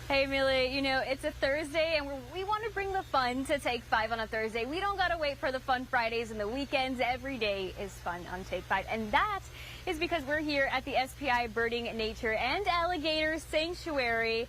Hey, Millie, you know, it's a Thursday and we want to bring the fun to Take 5 on a Thursday. We don't got to wait for the fun Fridays and the weekends. Every day is fun on Take 5. And that is because we're here at the SPI Birding, Nature, and Alligator Sanctuary.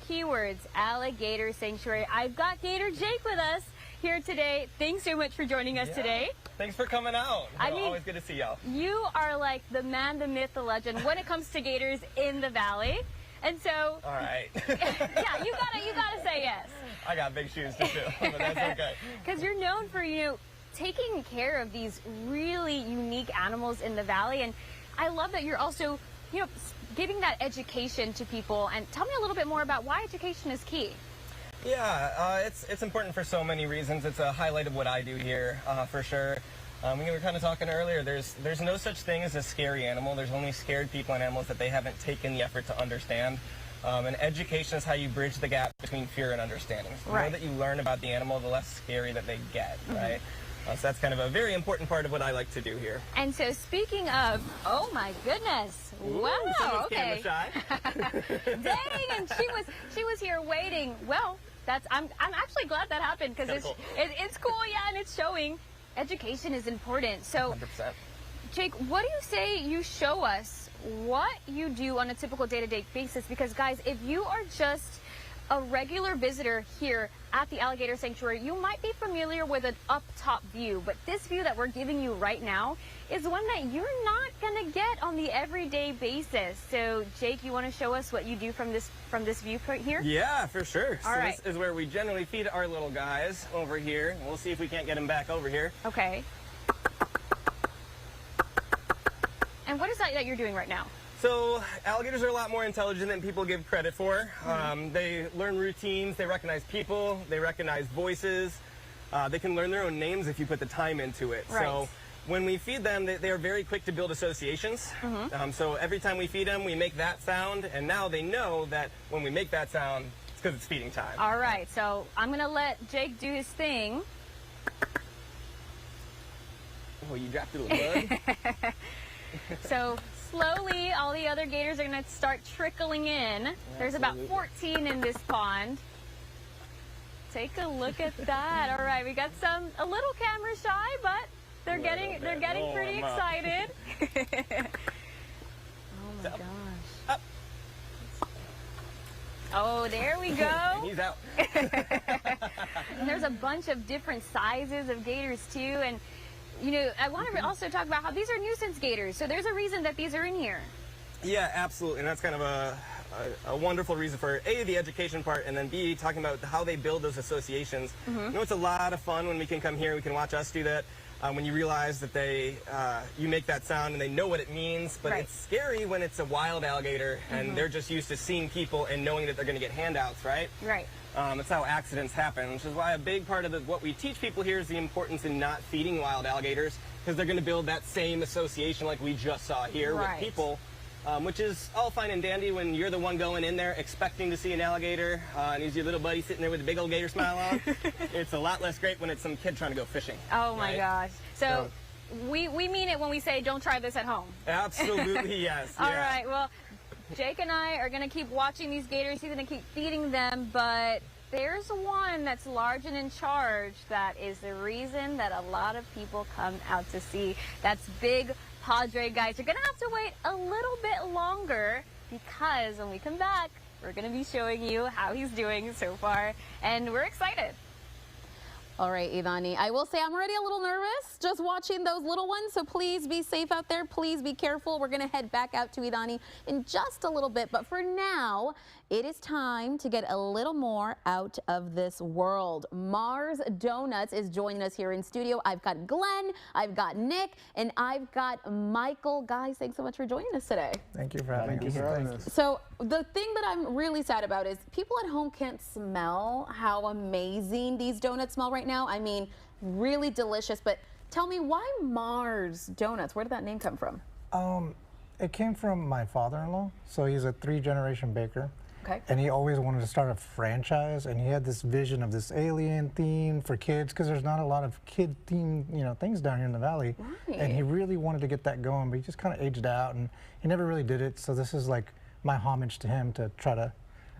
Keywords, Alligator Sanctuary. I've got Gator Jake with us here today. Thanks so much for joining us today. Thanks for coming out. I mean, always good to see y'all. You are like the man, the myth, the legend when it comes to gators in the valley. And so, all right. yeah, you gotta say yes. I got big shoes to fill, but that's okay. Because you're known for, you know, taking care of these really unique animals in the valley, and I love that you're also, you know, giving that education to people. And tell me a little bit more about why education is key. Yeah, it's important for so many reasons. It's a highlight of what I do here, for sure. We were kind of talking earlier, there's no such thing as a scary animal. There's only scared people and animals that they haven't taken the effort to understand. And education is how you bridge the gap between fear and understanding. So the more that you learn about the animal, the less scary that they get, right? So that's kind of a very important part of what I like to do here. And so speaking of, oh my goodness, Ooh, wow, okay. Camera shy. Dang, and she was here waiting. Well, I'm actually glad that happened because it's cool, yeah, and it's showing. Education is important. So, 100%. Jake, what do you say you show us what you do on a typical day-to-day basis? Because, guys, if you are just a regular visitor here at the Alligator Sanctuary, you might be familiar with an up-top view, but this view that we're giving you right now is one that you're not going to get on the everyday basis. So, Jake, you want to show us what you do from this viewpoint here? Yeah, for sure. All right. This is where we generally feed our little guys over here. We'll see if we can't get them back over here. Okay. And what is that you're doing right now? So alligators are a lot more intelligent than people give credit for. They learn routines, they recognize people, they recognize voices. They can learn their own names if you put the time into it. Right. So when we feed them, they are very quick to build associations. So every time we feed them, we make that sound, and now they know that when we make that sound, it's because it's feeding time. All right, so I'm going to let Jake do his thing. Oh, you dropped it a little bud. So slowly, all the other gators are going to start trickling in. There's about 14 in this pond. Take a look at that. All right, we got a little camera shy, but they're getting pretty excited. Oh my gosh. Up. Oh, there we go. He's out. And there's a bunch of different sizes of gators too, and you know, I want to also talk about how these are nuisance gators. So there's a reason that these are in here. Yeah, absolutely. And that's kind of a wonderful reason for A, the education part, and then B, talking about how they build those associations. You know, it's a lot of fun when we can come here, we can watch us do that. When you realize that you make that sound and they know what it means, but it's scary when it's a wild alligator and they're just used to seeing people and knowing that they're going to get handouts, right? Right. That's how accidents happen, which is why a big part of what we teach people here is the importance in not feeding wild alligators, because they're going to build that same association like we just saw here with people, which is all fine and dandy when you're the one going in there expecting to see an alligator, and he's your little buddy sitting there with a big old gator smile on. It's a lot less great when it's some kid trying to go fishing. Oh my gosh. So we mean it when we say don't try this at home. Absolutely, yes. All right, well, Jake and I are going to keep watching these gators. He's going to keep feeding them, but there's one that's large and in charge that is the reason that a lot of people come out to see. That's Big Padre, guys. You're going to have to wait a little bit longer because when we come back, we're going to be showing you how he's doing so far, and we're excited. All right, Ivani, I will say I'm already a little nervous just watching those little ones, so please be safe out there. Please be careful. We're going to head back out to Ivani in just a little bit, but for now, it is time to get a little more out of this world. Mars Donuts is joining us here in studio. I've got Glenn, I've got Nick, and I've got Michael. Guys, thanks so much for joining us today. Thank you for having us. So the thing that I'm really sad about is people at home can't smell how amazing these donuts smell right now. I mean, really delicious, but tell me, why Mars Donuts? Where did that name come from? It came from my father-in-law. So he's a 3-generation baker. Okay. And he always wanted to start a franchise, and he had this vision of this alien theme for kids, because there's not a lot of kid theme, things down here in the valley. Right. And he really wanted to get that going, but he just kind of aged out, and he never really did it. So this is like my homage to him to try to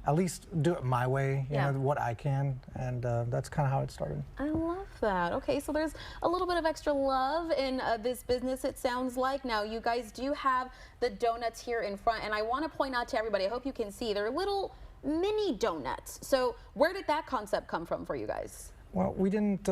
at least do it my way, you Yeah. know, what I can, and that's kind of how it started. I love that. Okay, so there's a little bit of extra love in this business, it sounds like. Now, you guys do have the donuts here in front, and I want to point out to everybody, I hope you can see, they're little mini donuts. So where did that concept come from for you guys? Well, we didn't.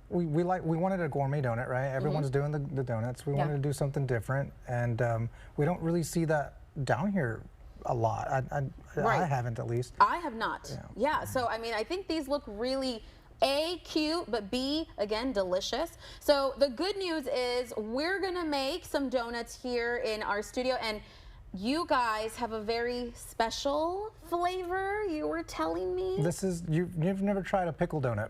We wanted a gourmet donut, right? Everyone's doing the donuts. We Yeah. wanted to do something different, and we don't really see that down here a lot. I Right. haven't, at least. I have not. Yeah, so I mean, I think these look really A, cute, but B, again, delicious. So the good news is we're gonna make some donuts here in our studio, and you guys have a very special flavor, you were telling me. This is you've never tried a pickle donut.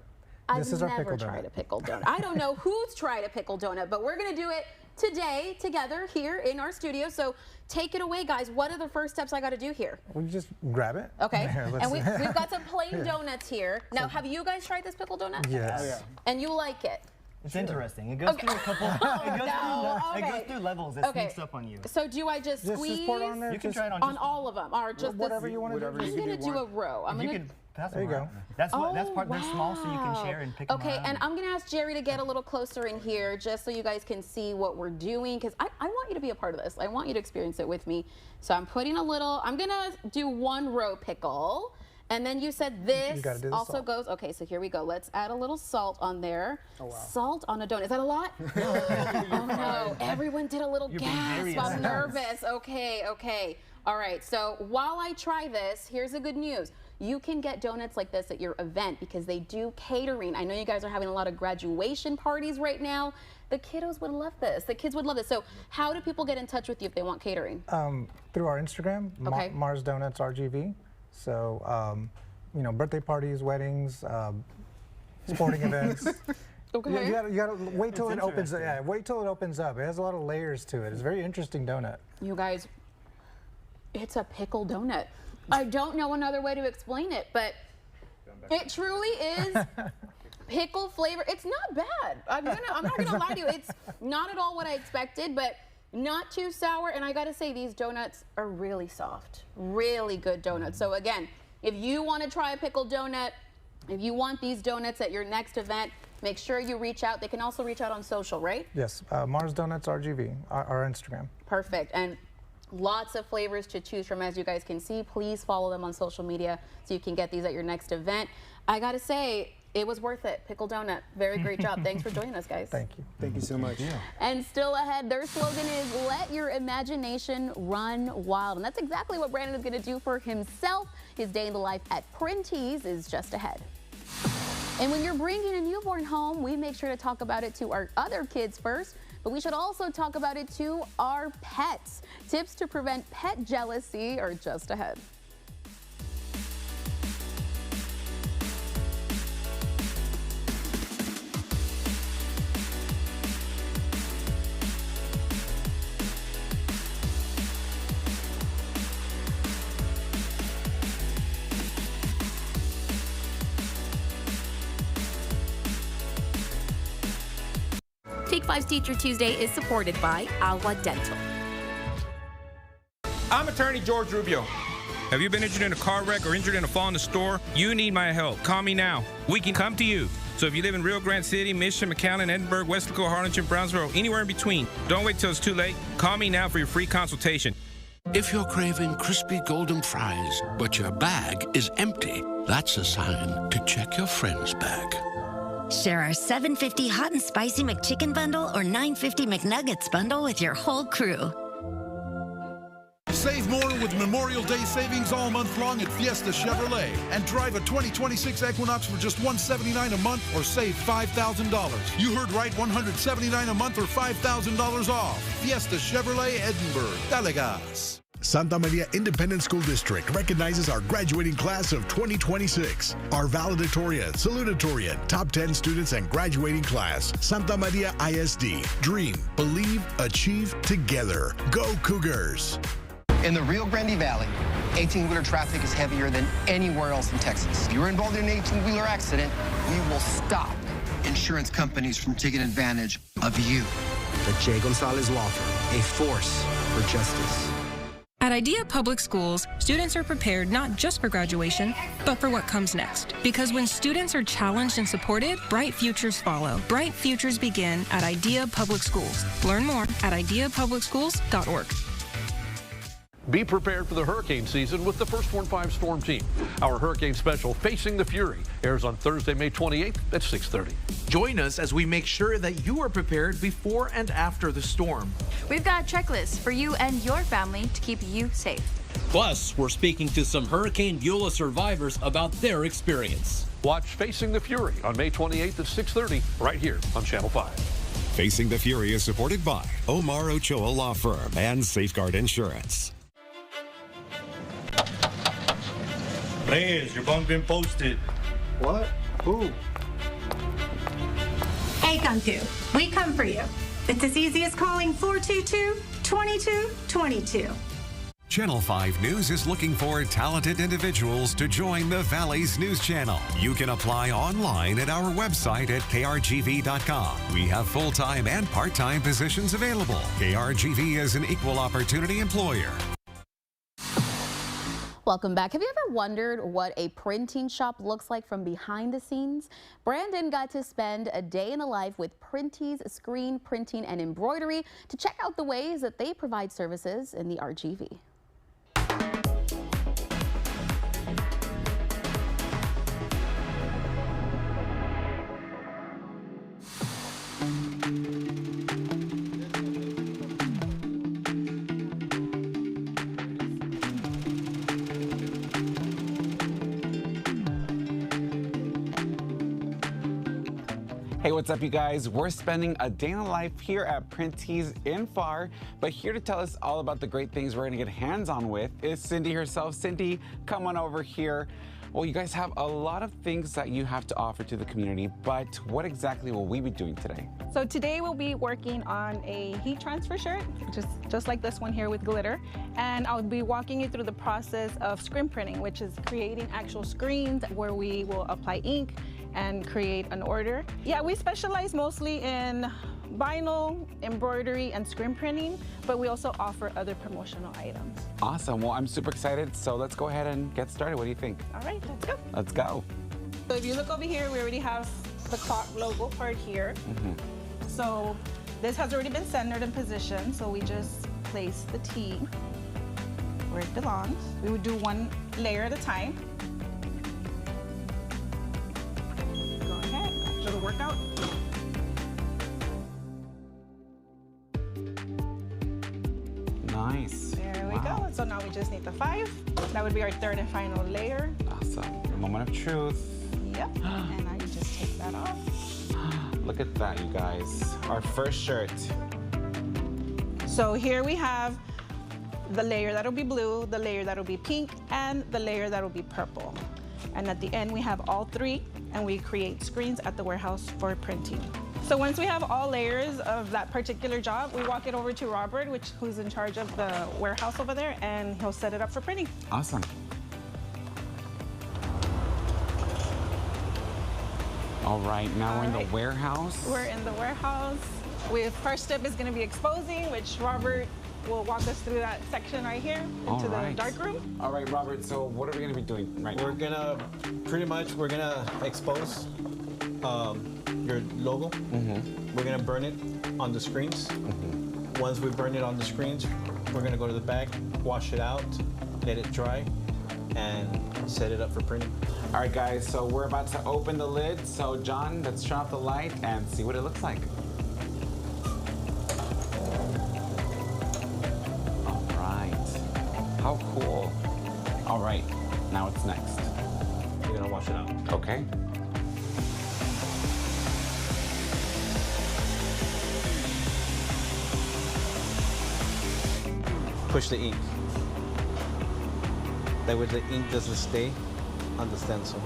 This is I've our never pickle tried donut. a pickle donut. I don't know who's tried a pickle donut, but we're gonna do it today together here in our studio. So take it away, guys. What are the first steps I gotta do here? We just grab it. Okay, Here, let's- and we've got some plain donuts here. Now, have you guys tried this pickle donut? Yes. And you like it? It's interesting. It goes through a couple. It okay. goes through levels. It Okay. sneaks up on you. So do I just Just squeeze pour it on there. You can just try it on. on all of them, or just whatever this? you want to do. I'm gonna do a row. I'm You gonna. can pass There them you around. go. That's what. That's Oh, part. They're small, so you can wow. share and pick them Okay, around. and I'm gonna ask Jerry to get a little closer in here, just so you guys can see what we're doing, because I want you to be a part of this. I want you to experience it with me. So I'm putting a little. I'm gonna do one row pickle. And then you said this gotta do the also salt. goes, okay, so here we go. Let's add a little salt on there. Oh, wow. Salt on a donut. Is that a lot? Oh, no. Everyone did a little You're being very gasp. I'm intense. nervous. Okay, okay. All right, so while I try this, here's the good news. You can get donuts like this at your event because they do catering. I know you guys are having a lot of graduation parties right now. The kiddos would love this. The kids would love this. So how do people get in touch with you if they want catering? Through our Instagram, Okay. Mars Donuts RGV. So, you know, birthday parties, weddings, sporting events. Okay. You gotta wait till It's it opens. interesting. Yeah, wait till it opens up. It has a lot of layers to it. It's a very interesting donut. You guys, it's a pickle donut. I don't know another way to explain it, but it truly is pickle flavor. It's not bad. I'm not gonna lie to you. It's not at all what I expected, but not too sour. And I gotta say, these donuts are really soft, really good donuts. So again, if you want to try a pickle donut, if you want these donuts at your next event, make sure you reach out. They can also reach out on social, right? Yes, Mars Donuts RGV, our Instagram. Perfect. And lots of flavors to choose from, as you guys can see. Please follow them on social media so you can get these at your next event. I gotta say, it was worth it. Pickle donut. Very great job. Thanks for joining us, guys. Thank you. Thank you so much. And still ahead, their slogan is let your imagination run wild. And that's exactly what Brandon is going to do for himself. His day in the life at Printies is just ahead. And when you're bringing a newborn home, we make sure to talk about it to our other kids first, but we should also talk about it to our pets. Tips to prevent pet jealousy are just ahead. Take 5's Teacher Tuesday is supported by Alwa Dental. I'm attorney George Rubio. Have you been injured in a car wreck or injured in a fall in the store? You need my help. Call me now. We can come to you. So if you live in Rio Grande City, Mission, McAllen, Edinburgh, Westlaco, Harlingen, Brownsville, anywhere in between, don't wait till it's too late. Call me now for your free consultation. If you're craving crispy golden fries, but your bag is empty, that's a sign to check your friend's bag. Share our $7.50 hot and spicy McChicken bundle or $9.50 McNuggets bundle with your whole crew. Save more with Memorial Day savings all month long at Fiesta Chevrolet and drive a 2026 Equinox for just $179 a month or save $5,000. You heard right, $179 a month or $5,000 off. Fiesta Chevrolet Edinburgh. Dale gas. Santa Maria Independent School District recognizes our graduating class of 2026. Our valedictorian, salutatorian, top 10 students, and graduating class. Santa Maria ISD. Dream, believe, achieve together. Go Cougars! In the Rio Grande Valley, 18-wheeler traffic is heavier than anywhere else in Texas. If you're involved in an 18-wheeler accident, we will stop insurance companies from taking advantage of you. The Jay Gonzalez Law Firm, a force for justice. At Idea Public Schools, students are prepared not just for graduation, but for what comes next. Because when students are challenged and supported, bright futures follow. Bright futures begin at Idea Public Schools. Learn more at ideapublicschools.org. Be prepared for the hurricane season with the Firstborn 5 Storm Team. Our hurricane special, Facing the Fury, airs on Thursday, May 28th at 6:30. Join us as we make sure that you are prepared before and after the storm. We've got checklists for you and your family to keep you safe. Plus, we're speaking to some Hurricane Beulah survivors about their experience. Watch Facing the Fury on May 28th at 6:30 right here on Channel 5. Facing the Fury is supported by Omar Ochoa Law Firm and Safeguard Insurance. Reyes, your bunk been posted. What? Who? Hey, Kung Fu, we come for you. It's as easy as calling 422-2222. Channel 5 News is looking for talented individuals to join the Valley's News Channel. You can apply online at our website at krgv.com. We have full-time and part-time positions available. KRGV is an equal opportunity employer. Welcome back. Have you ever wondered what a printing shop looks like from behind the scenes? Brandon got to spend a day in the life with Printies Screen Printing and Embroidery to check out the ways that they provide services in the RGV. Hey, what's up, you guys? We're spending a day in the life here at Printies in FAR, but here to tell us all about the great things we're gonna get hands-on with is Cindy herself. Cindy, come on over here. Well, you guys have a lot of things that you have to offer to the community, but what exactly will we be doing today? So today we'll be working on a heat transfer shirt, which is just like this one here with glitter. And I'll be walking you through the process of screen printing, which is creating actual screens where we will apply ink and create an order. Yeah, we specialize mostly in vinyl, embroidery, and screen printing, but we also offer other promotional items. Awesome. Well, I'm super excited, so let's go ahead and get started. What do you think? All right, let's go. Let's go. So if you look over here, we already have the clock logo part here. So this has already been centered and positioned, so we just place the T where it belongs. We would do one layer at a time. Go ahead, little workout. Nice. There we go. So now we just need the 5. That would be our third and final layer. Awesome. Moment of truth. Yep. And now you just take that off. Look at that, you guys. Our first shirt. So here we have the layer that'll be blue, the layer that'll be pink, and the layer that'll be purple. And at the end, we have all 3, and we create screens at the warehouse for printing. So once we have all layers of that particular job, we walk it over to Robert, who's in charge of the warehouse over there, and he'll set it up for printing. Awesome. All right, now we're in the warehouse. We're in the warehouse. First step is going to be exposing, which Robert will walk us through that section right here into the dark room. All right, Robert, so what are we going to be doing right now? We're gonna, we're gonna expose your logo. We're gonna burn it on the screens. Once we burn it on the screens, we're gonna go to the back, wash it out, let it dry, and set it up for printing. All right, guys, so we're about to open the lid. So, John, let's turn off the light and see what it looks like. All right. How cool. All right, now what's next? You're gonna wash it out. Okay. Push the ink. That way the ink doesn't stay on the stencil.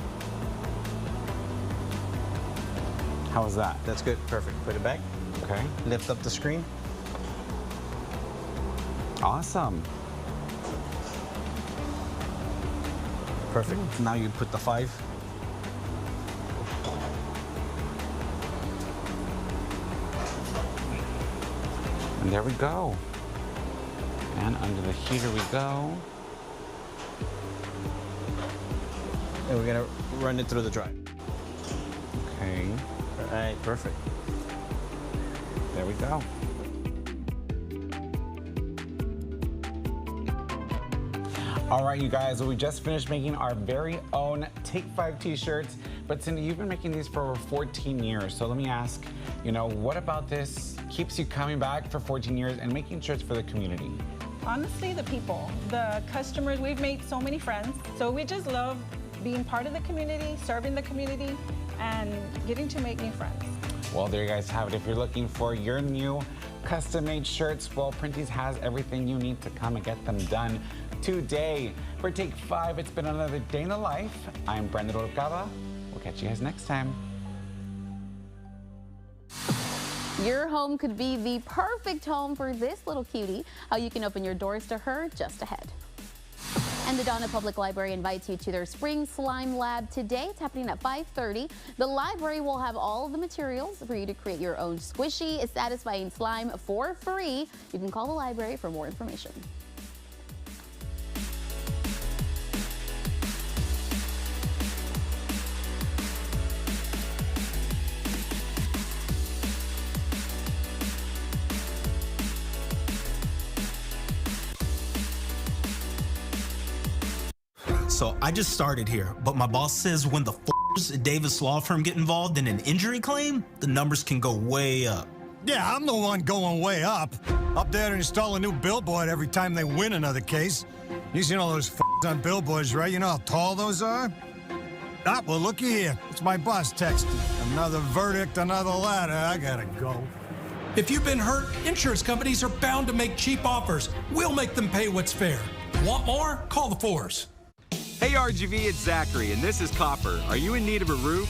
How was that? That's good, perfect. Put it back. Okay. Lift up the screen. Awesome. Perfect. Now you put the 5. And there we go. And under the heater we go. And we're gonna run it through the dry. Okay. All right, perfect. There we go. All right, you guys, well, we just finished making our very own Take 5 t-shirts. But Cindy, you've been making these for over 14 years. So let me ask, you know, what about this keeps you coming back for 14 years and making shirts for the community? Honestly, the people, the customers, we've made so many friends. So we just love being part of the community, serving the community, and getting to make new friends. Well, there you guys have it. If you're looking for your new custom-made shirts, well, Printies has everything you need to come and get them done today. For Take 5, it's been another day in the life. I'm Brandon Olcaba. We'll catch you guys next time. Your home could be the perfect home for this little cutie. How you can open your doors to her just ahead. And the Donna Public Library invites you to their Spring Slime Lab today. It's happening at 5:30. The library will have all of the materials for you to create your own squishy, satisfying slime for free. You can call the library for more information. So I just started here, but my boss says when the at Davis Law Firm get involved in an injury claim, the numbers can go way up. Yeah, I'm the one going way up. Up there to install a new billboard every time they win another case. You've seen all those on billboards, right? You know how tall those are? Ah, well, looky here. It's my boss texting. Another verdict, another ladder. I gotta go. If you've been hurt, insurance companies are bound to make cheap offers. We'll make them pay what's fair. Want more? Call the Force. Hey RGV, it's Zachary, and this is Copper. Are you in need of a roof?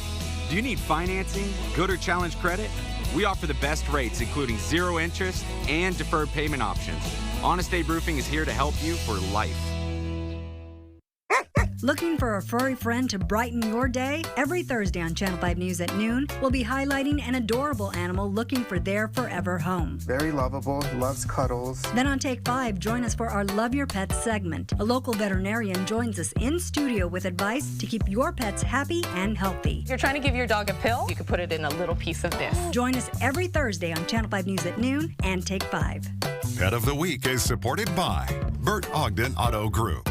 Do you need financing, good or challenge credit? We offer the best rates, including 0 interest and deferred payment options. Honest Abe Roofing is here to help you for life. Looking for a furry friend to brighten your day? Every Thursday on Channel 5 News at noon, we'll be highlighting an adorable animal looking for their forever home. Very lovable, loves cuddles. Then on Take 5, join us for our Love Your Pets segment. A local veterinarian joins us in studio with advice to keep your pets happy and healthy. If you're trying to give your dog a pill, you can put it in a little piece of this. Join us every Thursday on Channel 5 News at noon and Take 5. Pet of the Week is supported by Bert Ogden Auto Group.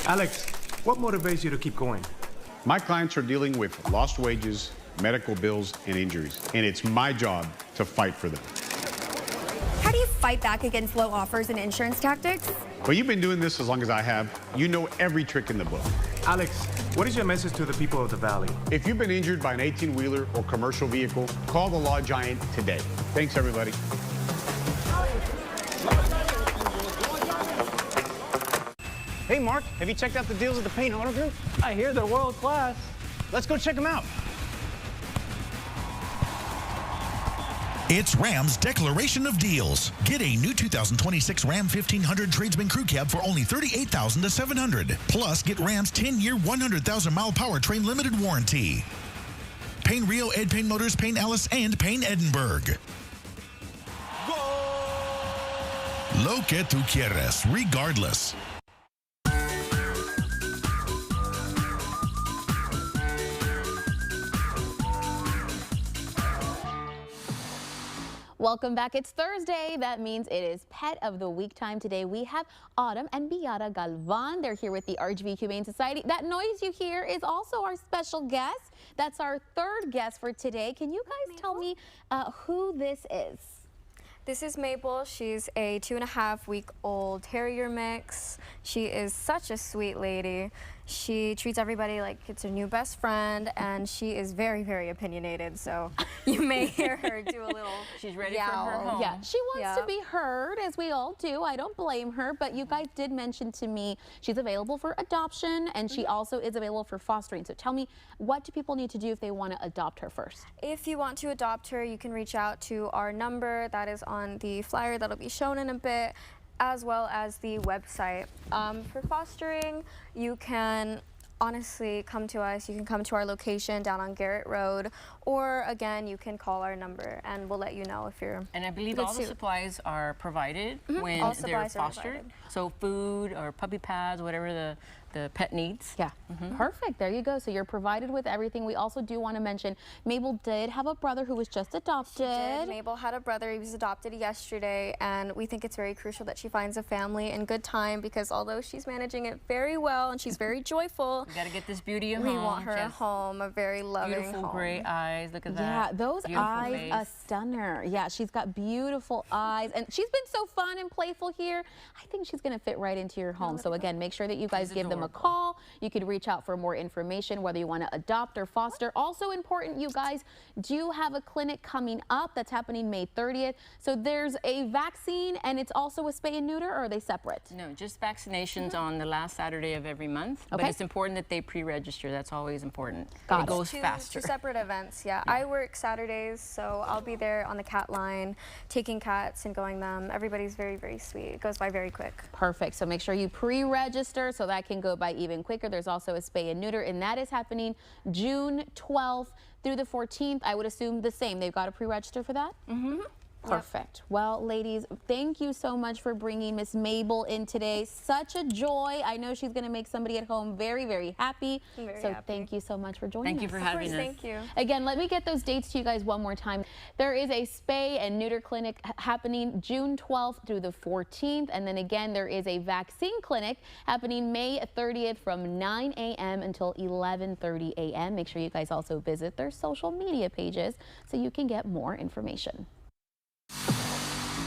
Alex, what motivates you to keep going? My clients are dealing with lost wages, medical bills, and injuries, and it's my job to fight for them. How do you fight back against low offers and insurance tactics? Well, you've been doing this as long as I have. You know every trick in the book. Alex, what is your message to the people of the Valley? If you've been injured by an 18-wheeler or commercial vehicle, call the Law Giant today. Thanks, everybody. Hey, Mark, have you checked out the deals at the Payne Auto Group? I hear they're world class. Let's go check them out. It's Ram's Declaration of Deals. Get a new 2026 Ram 1500 Tradesman Crew Cab for only $38,000 to $700. Plus, get Ram's 10-year, 100,000-mile powertrain limited warranty. Payne Rio, Ed Payne Motors, Payne Alice, and Payne Edinburgh. Lo que tú quieres, regardless. Welcome back. It's Thursday. That means it is Pet of the Week time. Today we have Autumn and Beata Galvan. They're here with the RGV Humane Society. That noise you hear is also our special guest. That's our third guest for today. Can you guys tell me who this is? This is Maple. She's a 2.5-week-old terrier mix. She is such a sweet lady. She treats everybody like it's her new best friend, and she is very, very opinionated. So you may hear her do a little. She's ready yowl. for her home. Yeah, she wants to be heard, as we all do. I don't blame her, but you guys did mention to me she's available for adoption, and she also is available for fostering. So tell me, what do people need to do if they want to adopt her first? If you want to adopt her, you can reach out to our number that is on the flyer that'll be shown in a bit, as well as the website. For fostering, you can honestly come to us. You can come to our location down on Garrett Road, or again, you can call our number and we'll let you know if you're. And I believe all the supplies are provided when All they're supplies are fostered. provided. So food or puppy pads, whatever the pet needs. Yeah, perfect. There you go. So you're provided with everything. We also do want to mention Mabel did have a brother who was just adopted. She did. Mabel had a brother. He was adopted yesterday, and we think it's very crucial that she finds a family in good time, because although she's managing it very well and she's very joyful, We got to get this beauty at we home. want her She a has home, a very loving beautiful home. gray eyes. Look at that. Yeah, those Beautiful eyes, face. a stunner. Yeah, she's got beautiful eyes, and she's been so fun and playful here. I think she's going to fit right into your home. So again, make sure that you guys give them a call. You could reach out for more information, whether you want to adopt or foster. Also important, you guys do have a clinic coming up that's happening May 30th. So there's a vaccine, and it's also a spay and neuter, or are they separate? No, just vaccinations on the last Saturday of every month. But Okay. it's important that they pre-register. That's always important. Got it it. goes Two faster. separate events, yeah. I work Saturdays, so I'll be there on the cat line, taking cats and going them. Everybody's very, very sweet. It goes by very quick. Perfect. So make sure you pre-register so that can go by even quicker. There's also a spay and neuter, and that is happening June 12th through the 14th. I would assume the same. They've got to pre-register for that? Mm-hmm. Perfect. Well, ladies, thank you so much for bringing Miss Mabel in today. Such a joy. I know she's going to make somebody at home very, very happy. Thank you so much for joining us. Thank you for having us. Thank you. Again, let me get those dates to you guys one more time. There is a spay and neuter clinic happening June 12th through the 14th. And then again, there is a vaccine clinic happening May 30th from 9 a.m. until 11:30 a.m. Make sure you guys also visit their social media pages so you can get more information.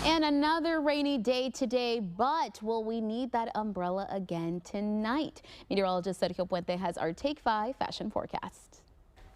And another rainy day today, but will we need that umbrella again tonight? Meteorologist Sergio Puente has our Take 5 fashion forecast.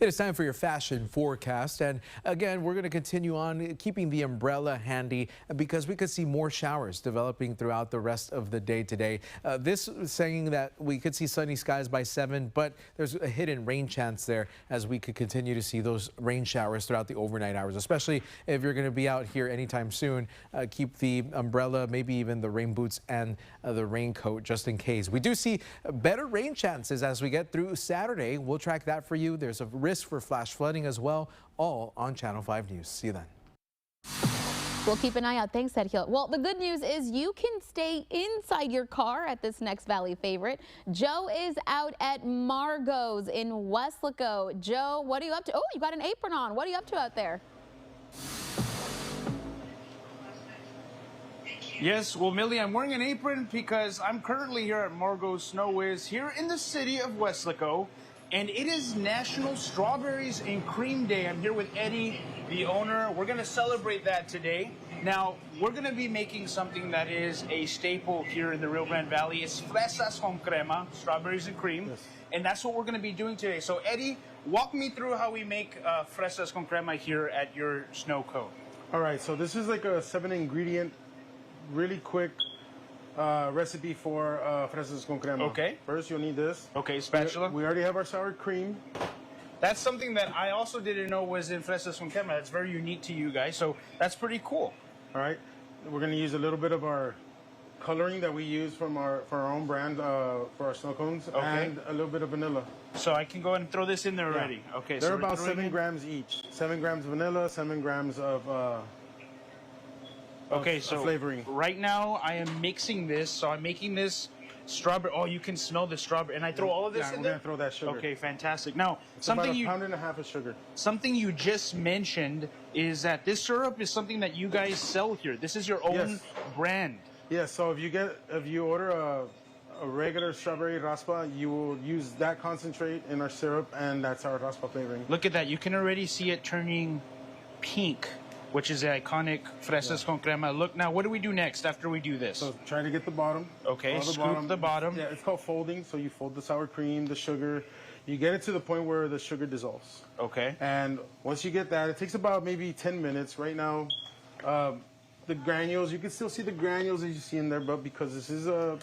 It is time for your fashion forecast, and again, we're going to continue on keeping the umbrella handy because we could see more showers developing throughout the rest of the day today. This is saying that we could see sunny skies by 7, but there's a hidden rain chance there as we could continue to see those rain showers throughout the overnight hours, especially if you're going to be out here anytime soon. Keep the umbrella, maybe even the rain boots and the raincoat just in case. We do see better rain chances as we get through Saturday. We'll track that for you. There's a risk for flash flooding as well, all on Channel 5 News. See you then. We'll keep an eye out. Thanks, Sergio. Well, the good news is you can stay inside your car at this next Valley favorite. Joe is out at Margot's in Weslaco. Joe, what are you up to? Oh, you got an apron on. What are you up to out there? Yes, well, Millie, I'm wearing an apron because I'm currently here at Margot's Snow Whiz here in the city of Weslaco, and it is National Strawberries and Cream Day. I'm here with Eddie, the owner. We're going to celebrate that today. Now, we're going to be making something that is a staple here in the Rio Grande Valley. It's fresas con crema, strawberries and cream, and that's what we're going to be doing today. So, Eddie, walk me through how we make fresas con crema here at your Snow Co. All right, so this is like a 7-ingredient, really quick recipe for fresas con crema. Okay. First, you'll need this. Okay, spatula. We already have our sour cream. That's something that I also didn't know was in fresas con crema. That's very unique to you guys, so that's pretty cool. All right. We're going to use a little bit of our coloring that we use for our own brand for our snow cones, and a little bit of vanilla. So I can go ahead and throw this in there already. Okay. They're so about 7 grams each. 7 grams vanilla, 7 grams of flavoring. Right now I am mixing this. So I'm making this strawberry. Oh, you can smell the strawberry. And I throw all of this in we're there? going to throw that sugar. Okay, fantastic. Now, It's something about you... 1.5 pounds of sugar. Something you just mentioned is that this syrup is something that you guys sell here. This is your own brand. Yes, so if you order a regular strawberry raspa, you will use that concentrate in our syrup, and that's our raspa flavoring. Look at that. You can already see it turning pink. which is the iconic fresas con crema. Look, now what do we do next after we do this? So try to get the bottom. Okay, scoop the bottom. Yeah, it's called folding. So you fold the sour cream, the sugar. You get it to the point where the sugar dissolves. Okay. And once you get that, it takes about maybe 10 minutes. Right now, the granules, you can still see the granules as you see in there, but because this is a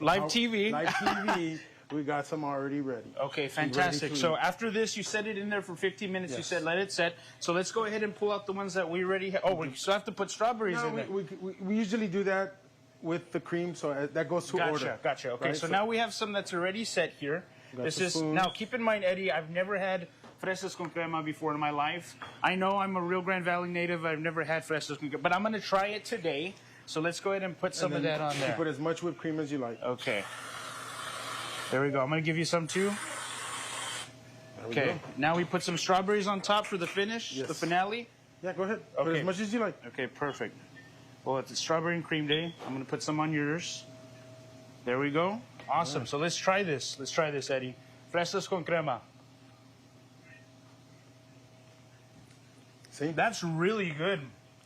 live TV, we got some already ready. Okay, fantastic. So after this, you set it in there for 15 minutes. Yes. You said let it set. So let's go ahead and pull out the ones that we already have. Oh, we still have to put strawberries in there. We usually do that with the cream, so that goes to order. Gotcha. Okay, right? so now we have some that's already set here. This is spoons. now. Keep in mind, Eddie, I've never had fresas con crema before in my life. I know I'm a real Grand Valley native. I've never had fresas con crema, but I'm going to try it today. So let's go ahead and put some of that on there. You put as much whipped cream as you like. Okay. There we go. I'm going to give you some too. Okay. Now we put some strawberries on top for the finish, the finale. Yeah, go ahead. Okay. Put as much as you like. Okay, perfect. Well, it's a strawberry and cream day. I'm going to put some on yours. There we go. Awesome. So let's try this. Let's try this, Eddie. Fresas con crema. See? That's really good.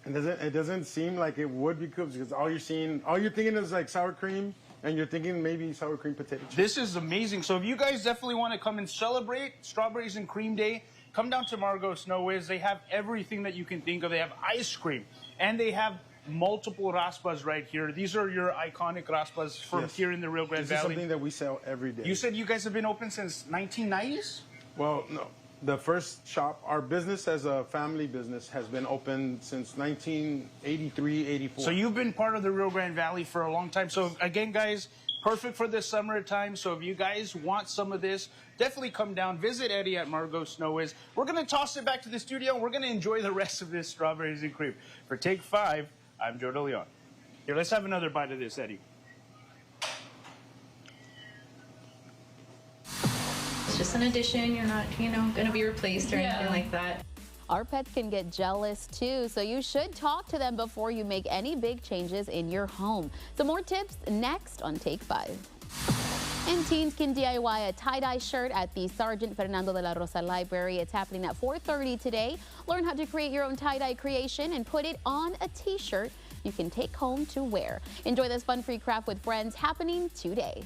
It doesn't seem like it would be good because all you're thinking is like sour cream, and you're thinking maybe sour cream potato chips. This is amazing. So if you guys definitely want to come and celebrate Strawberries and Cream Day, come down to Margot Snow Whiz. They have everything that you can think of. They have ice cream, and they have multiple raspas right here. These are your iconic raspas from here in the Rio Grande Valley. This is something that we sell every day. You said you guys have been open since 1990s? Well, no. The first shop, our business as a family business, has been open since 1983, 84. So you've been part of the Rio Grande Valley for a long time. So again, guys, perfect for this summertime. So if you guys want some of this, definitely come down, visit Eddie at Margot Snow Whiz. We're going to toss it back to the studio, and we're going to enjoy the rest of this Strawberries and Cream. For Take 5, I'm Joe DeLeon. Here, let's have another bite of this, Eddie. It's just an addition. You're not, going to be replaced or anything like that. Our pets can get jealous too, so you should talk to them before you make any big changes in your home. Some more tips next on Take 5. And teens can DIY a tie-dye shirt at the Sergeant Fernando de la Rosa Library. It's happening at 4:30 today. Learn how to create your own tie-dye creation and put it on a t-shirt you can take home to wear. Enjoy this fun-free craft with friends happening today.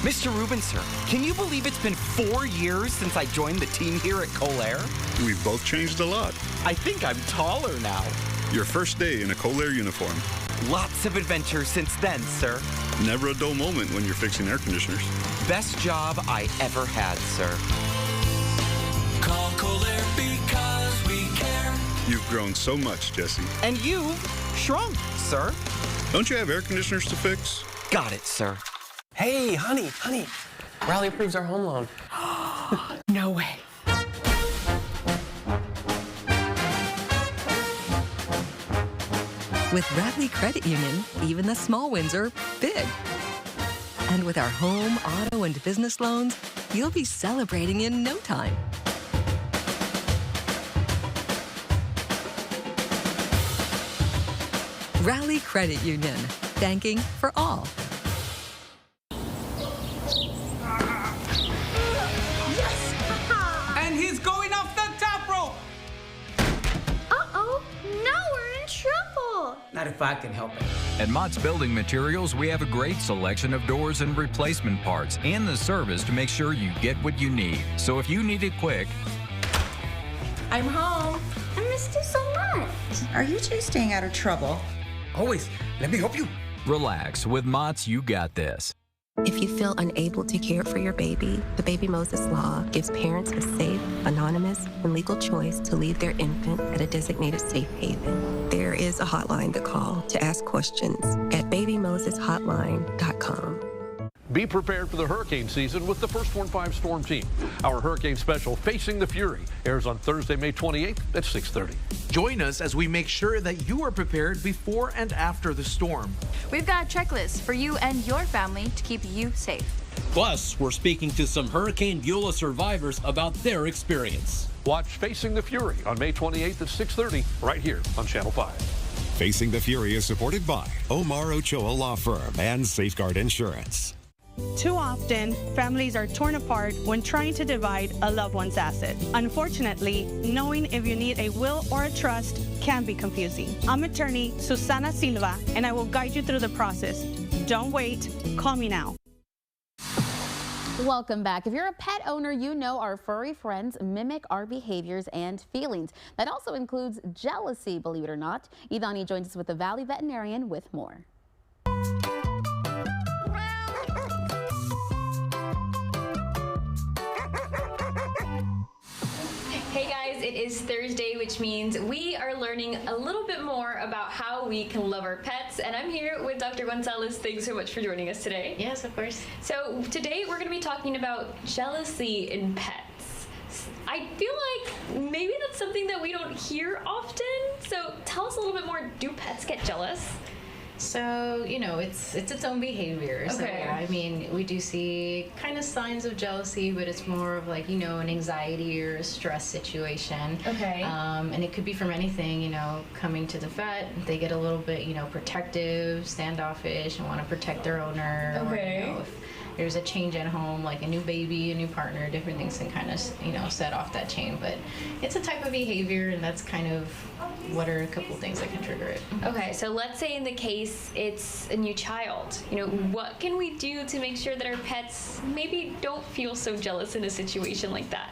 Mr. Rubin, sir, can you believe it's been 4 years since I joined the team here at Colair? We've both changed a lot. I think I'm taller now. Your first day in a Colair uniform. Lots of adventures since then, sir. Never a dull moment when you're fixing air conditioners. Best job I ever had, sir. Call Colair because we care. You've grown so much, Jesse. And you've shrunk, sir. Don't you have air conditioners to fix? Got it, sir. Hey, honey. Rally approves our home loan. No way. With Radley Credit Union, even the small wins are big. And with our home, auto, and business loans, you'll be celebrating in no time. Radley Credit Union, banking for all. And he's going off the top rope! Uh-oh, now we're in trouble! Not if I can help it. At Mott's Building Materials, we have a great selection of doors and replacement parts and the service to make sure you get what you need. So if you need it quick, I'm home. I missed you so much. Are you two staying out of trouble? Always. Let me help you. relax. With Mott's, you got this. If you feel unable to care for your baby, the Baby Moses Law gives parents a safe, anonymous, and legal choice to leave their infant at a designated safe haven. There is a hotline to call to ask questions at babymoseshotline.com. Be prepared for the hurricane season with the First Warn 5 Storm Team. Our hurricane special, Facing the Fury, airs on Thursday, May 28th at 6:30. Join us as we make sure that you are prepared before and after the storm. We've got a checklist for you and your family to keep you safe. Plus, we're speaking to some Hurricane Beulah survivors about their experience. Watch Facing the Fury on May 28th at 6:30 right here on Channel 5. Facing the Fury is supported by Omar Ochoa Law Firm and Safeguard Insurance. Too often, families are torn apart when trying to divide a loved one's asset. Unfortunately, knowing if you need a will or a trust can be confusing. I'm attorney Susana Silva, and I will guide you through the process. Don't wait, call me now. Welcome back. If you're a pet owner, you know our furry friends mimic our behaviors and feelings. That also includes jealousy, believe it or not. Idani joins us with the Valley veterinarian with more. Hey guys, it is Thursday, which means we are learning a little bit more about how we can love our pets, and I'm here with Dr. Gonzalez. Thanks so much for joining us today. Yes, of course. So today we're going to be talking about jealousy in pets. I feel like maybe that's something that we don't hear often, so tell us a little bit more. Do pets get jealous? So, you know, it's its own behavior. So, Okay. yeah, I mean, we do see kind of signs of jealousy, but it's more of like, you know, an anxiety or a stress situation. Okay. And it could be from anything, you know, coming to the vet, they get a little bit, you know, protective, standoffish, and want to protect their owner. Okay. Or, you know, if there's a change at home, like a new baby, a new partner, different things can kind of, you know, set off that chain. But it's a type of behavior, and that's kind of what are a couple things that can trigger it. Okay, so let's say in the case it's a new child. You know, what can we do to make sure that our pets maybe don't feel so jealous in a situation like that?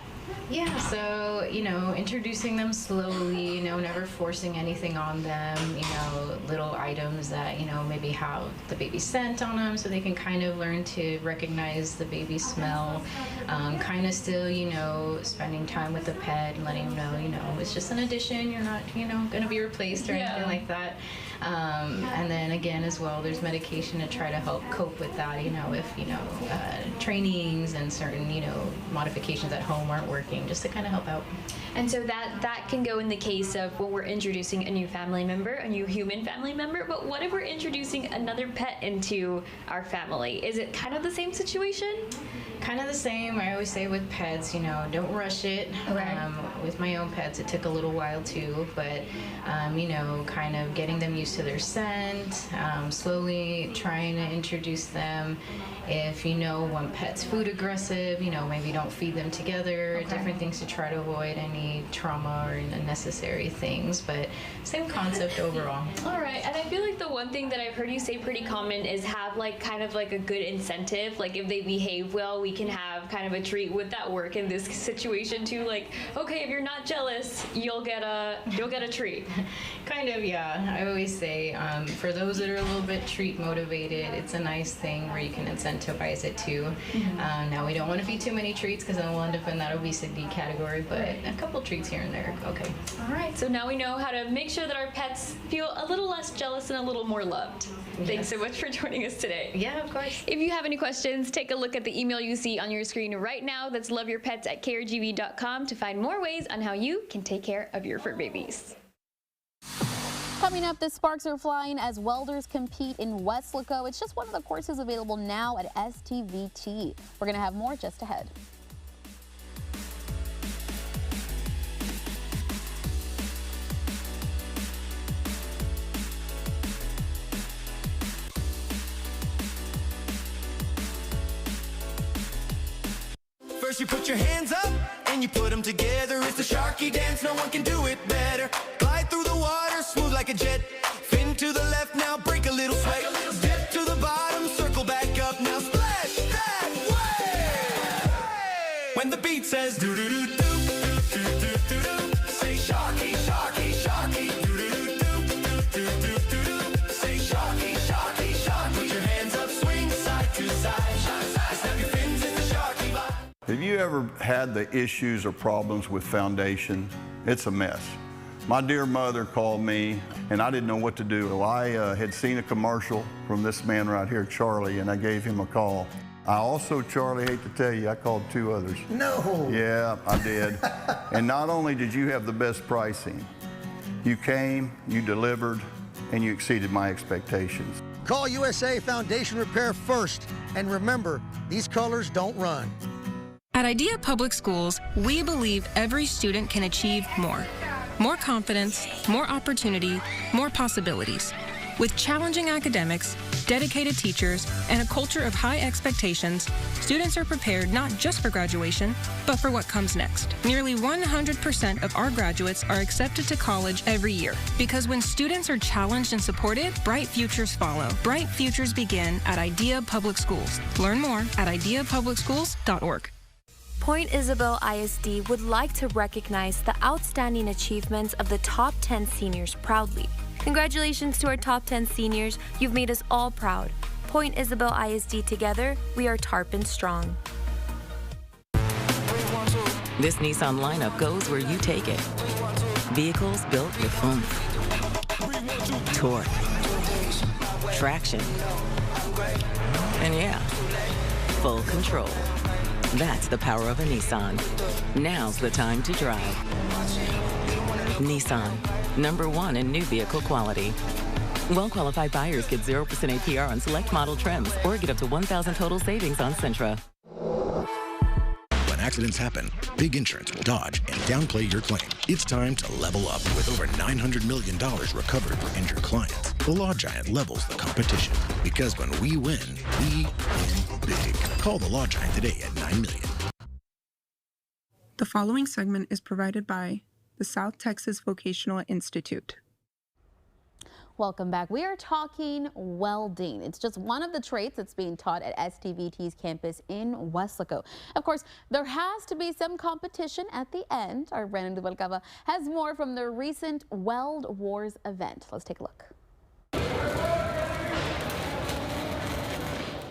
Yeah, so, you know, introducing them slowly, you know, never forcing anything on them, you know, little items that, you know, maybe have the baby scent on them so they can kind of learn to recognize the baby smell. Kind of still, you know, spending time with the pet and letting them know, you know, it's just an addition, you're not, you know, going to be replaced or anything like that. And then again, as well, there's medication to try to help cope with that, you know, if, you know, trainings and certain, you know, modifications at home aren't working, just to kind of help out. And so that can go in the case of when we're introducing a new family member, a new human family member, but what if we're introducing another pet into our family? Is it kind of the same situation? Kind of the same. I always say with pets, you know, don't rush it. Okay. With my own pets, it took a little while too, but, you know, kind of getting them used to their scent, slowly trying to introduce them. If you know one pet's food aggressive, you know, maybe don't feed them together, different things to try to avoid any trauma or unnecessary things, but same concept overall. All right, and I feel like the one thing that I've heard you say pretty common is have like kind of like a good incentive. Like if they behave well, we can have kind of a treat. Would that work in this situation too? Like, okay, if you're not jealous, you'll get a treat. Kind of, yeah. I always say for those that are a little bit treat motivated, it's a nice thing where you can incentivize it too. Now we don't want to feed too many treats because then we'll end up in that obesity category, but a couple treats here and there, okay. All right, so now we know how to make sure that our pets feel a little less jealous and a little more loved. Thanks so much for joining us today. Yeah, of course. If you have any questions, take a look at the email you see on your screen right now. That's loveyourpets@krgv.com to find more ways on how you can take care of your fur babies. Coming up, the sparks are flying as welders compete in Weslaco. It's just one of the courses available now at STVT. We're going to have more just ahead. First you put your hands up and you put them together. It's the Sharky dance, no one can do it better. Glide through the water, smooth like a jet. Fin to the left, now break a little sweat. Dip to the bottom, circle back up, now splash that way. When the beat says do do do do do do do do, say Sharky, Sharky, Sharky. Do do do do do do do, say Sharky, Sharky, Sharky. Put your hands up, swing side to side. Snap your fins in the Sharky vibe. Have you ever had the issues or problems with foundation? It's a mess. My dear mother called me and I didn't know what to do. I had seen a commercial from this man right here, Charlie, and I gave him a call. I also, Charlie, hate to tell you, I called 2 others. No. Yeah, I did. And not only did you have the best pricing, you came, you delivered, and you exceeded my expectations. Call USA Foundation Repair first. And remember, these colors don't run. At Idea Public Schools, we believe every student can achieve more. More confidence, more opportunity, more possibilities. With challenging academics, dedicated teachers, and a culture of high expectations, students are prepared not just for graduation, but for what comes next. Nearly 100% of our graduates are accepted to college every year, because when students are challenged and supported, bright futures follow. Bright futures begin at IDEA Public Schools. Learn more at ideapublicschools.org. Point Isabel ISD would like to recognize the outstanding achievements of the top 10 seniors proudly. Congratulations to our top 10 seniors. You've made us all proud. Point Isabel ISD together, we are Tarpon strong. This Nissan lineup goes where you take it. Vehicles built with oomph, torque, traction, and yeah, full control. That's the power of a Nissan. Now's the time to drive. Nissan, #1 in new vehicle quality. Well-qualified buyers get 0% APR on select model trims or get up to $1,000 total savings on Sentra. When accidents happen, Big Insurance will dodge and downplay your claim. It's time to level up with over $900 million recovered for injured clients. The Law Giant levels the competition, because when we win big. Call the Law Giant today at $9 million. The following segment is provided by the South Texas Vocational Institute. Welcome back. We are talking welding. It's just one of the trades that's being taught at STVT's campus in Weslaco. Of course, there has to be some competition at the end. Our Brandon Rubalcaba has more from the recent Weld Wars event. Let's take a look.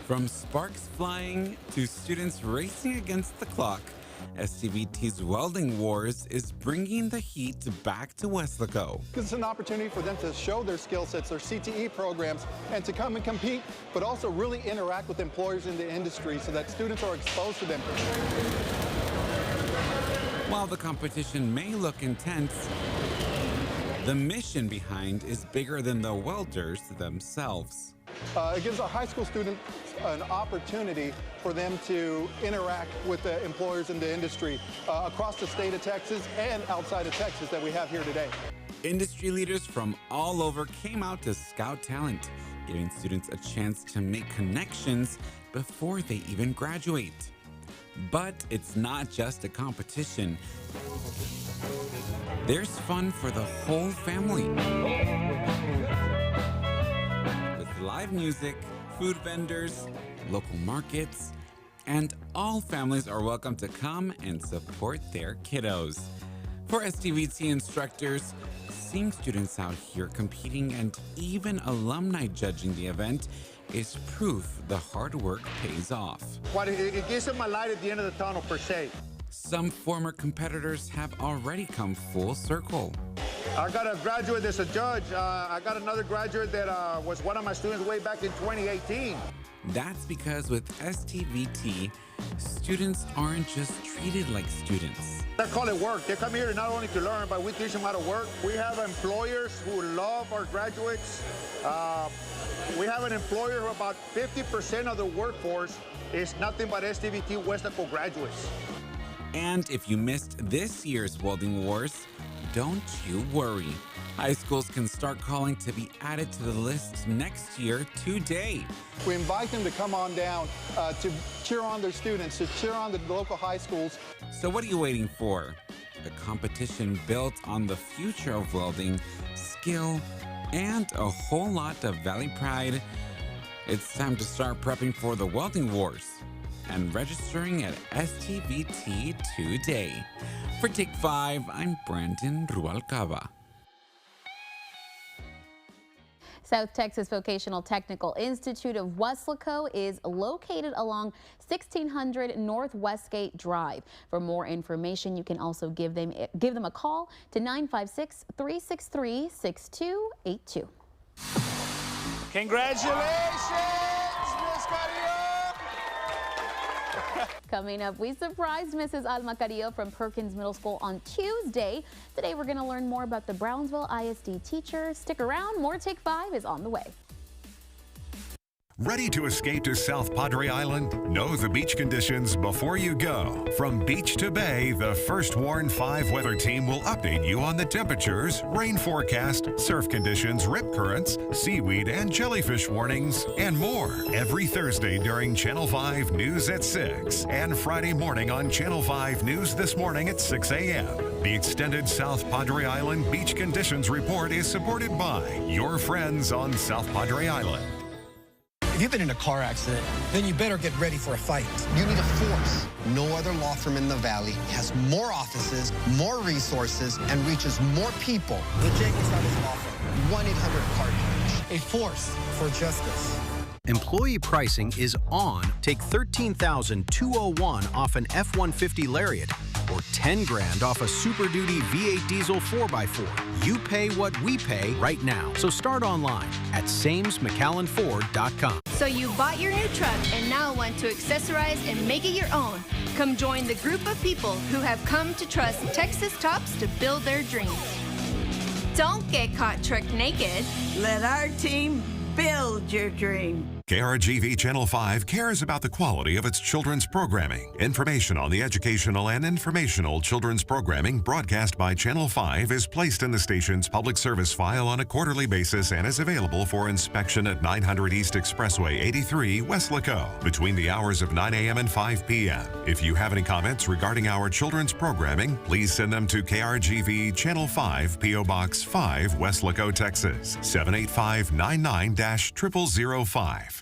From sparks flying to students racing against the clock, STVT's Welding Wars is bringing the heat back to Weslaco. It's an opportunity for them to show their skill sets, their CTE programs, and to come and compete, but also really interact with employers in the industry so that students are exposed to them. While the competition may look intense, the mission behind is bigger than the welders themselves. It gives our high school students an opportunity for them to interact with the employers in the industry across the state of Texas and outside of Texas that we have here today. Industry leaders from all over came out to scout talent, giving students a chance to make connections before they even graduate. But it's not just a competition. There's fun for the whole family. Live music, food vendors, local markets, and all families are welcome to come and support their kiddos. For STVT instructors, seeing students out here competing and even alumni judging the event is proof the hard work pays off. Well, it gives them a light at the end of the tunnel, per se. Some former competitors have already come full circle. I got a graduate that's a judge. I got another graduate that was one of my students way back in 2018. That's because with STVT, students aren't just treated like students. I call it work. They come here not only to learn, but we teach them how to work. We have employers who love our graduates. We have an employer who about 50% of the workforce is nothing but STVT Weslaco graduates. And if you missed this year's Welding Wars, don't you worry. High schools can start calling to be added to the list next year today. We invite them to come on down to cheer on their students, to cheer on the local high schools. So what are you waiting for? A competition built on the future of welding, skill, and a whole lot of Valley pride. It's time to start prepping for the Welding Wars and registering at STVT today. For Take 5, I'm Brandon Rubalcaba. South Texas Vocational Technical Institute of Weslaco is located along 1600 North Westgate Drive. For more information, you can also give them a call to 956-363-6282. Congratulations, Miss Carrillo! Coming up, we surprised Mrs. Alma Carrillo from Perkins Middle School on Tuesday. Today, we're going to learn more about the Brownsville ISD teacher. Stick around. More Take 5 is on the way. Ready to escape to South Padre Island? Know the beach conditions before you go. From beach to bay, the First Warn 5 weather team will update you on the temperatures, rain forecast, surf conditions, rip currents, seaweed and jellyfish warnings, and more every Thursday during Channel 5 News at 6 and Friday morning on Channel 5 News This Morning at 6 a.m. The extended South Padre Island Beach Conditions Report is supported by your friends on South Padre Island. If you've been in a car accident, then you better get ready for a fight. You need a force. No other law firm in the Valley has more offices, more resources, and reaches more people. The Jenkins Brothers Law Firm. 1-800-PARTNER. A force for justice. Employee pricing is on. Take $13,201 off an F-150 Lariat or $10,000 off a Super Duty V8 Diesel 4x4. You pay what we pay right now. So start online at SamesMcAllenFord.com. So you bought your new truck and now want to accessorize and make it your own. Come join the group of people who have come to trust Texas Tops to build their dreams. Don't get caught truck naked. Let our team build your dream. KRGV Channel 5 cares about the quality of its children's programming. Information on the educational and informational children's programming broadcast by Channel 5 is placed in the station's public service file on a quarterly basis and is available for inspection at 900 East Expressway 83, Weslaco, between the hours of 9 a.m. and 5 p.m. If you have any comments regarding our children's programming, please send them to KRGV Channel 5, P.O. Box 5, Weslaco, Texas, 78599-0005.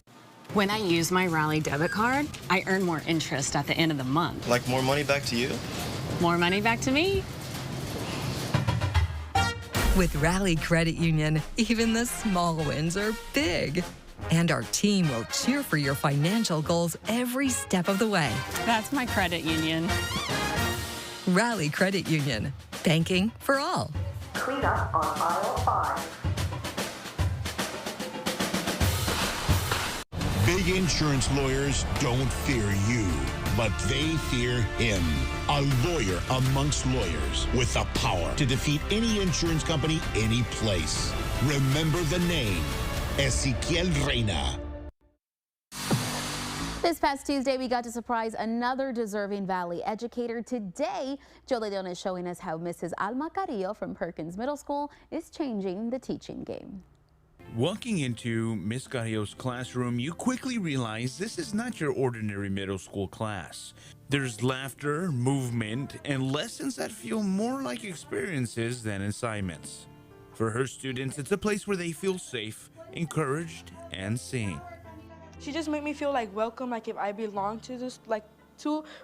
When I use my Rally debit card, I earn more interest at the end of the month. Like more money back to you? More money back to me. With Rally Credit Union, even the small wins are big. And our team will cheer for your financial goals every step of the way. That's my credit union. Rally Credit Union. Banking for all. Clean up on aisle 5. Big insurance lawyers don't fear you, but they fear him. A lawyer amongst lawyers with the power to defeat any insurance company, any place. Remember the name, Ezequiel Reina. This past Tuesday, we got to surprise another deserving Valley educator. Today, Joe Leon is showing us how Mrs. Alma Carrillo from Perkins Middle School is changing the teaching game. Walking into Miss Carrillo's classroom, you quickly realize this is not your ordinary middle school class. There's laughter, movement, and lessons that feel more like experiences than assignments. For her students, it's a place where they feel safe, encouraged, and seen. She just made me feel like welcome, like if I belong to this,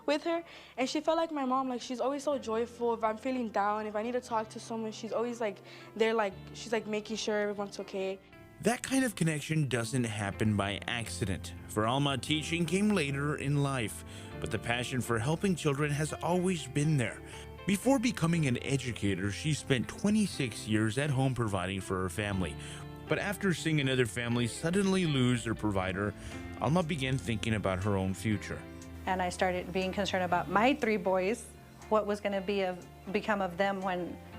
with her. And she felt like my mom, like she's always so joyful. If I'm feeling down, if I need to talk to someone, she's always like there, like she's like making sure everyone's okay. That kind of connection doesn't happen by accident. For Alma, teaching came later in life, but the passion for helping children has always been there. Before becoming an educator, she spent 26 years at home providing for her family. But after seeing another family suddenly lose their provider, Alma began thinking about her own future. And I started being concerned about my 3 boys, what was going to become of them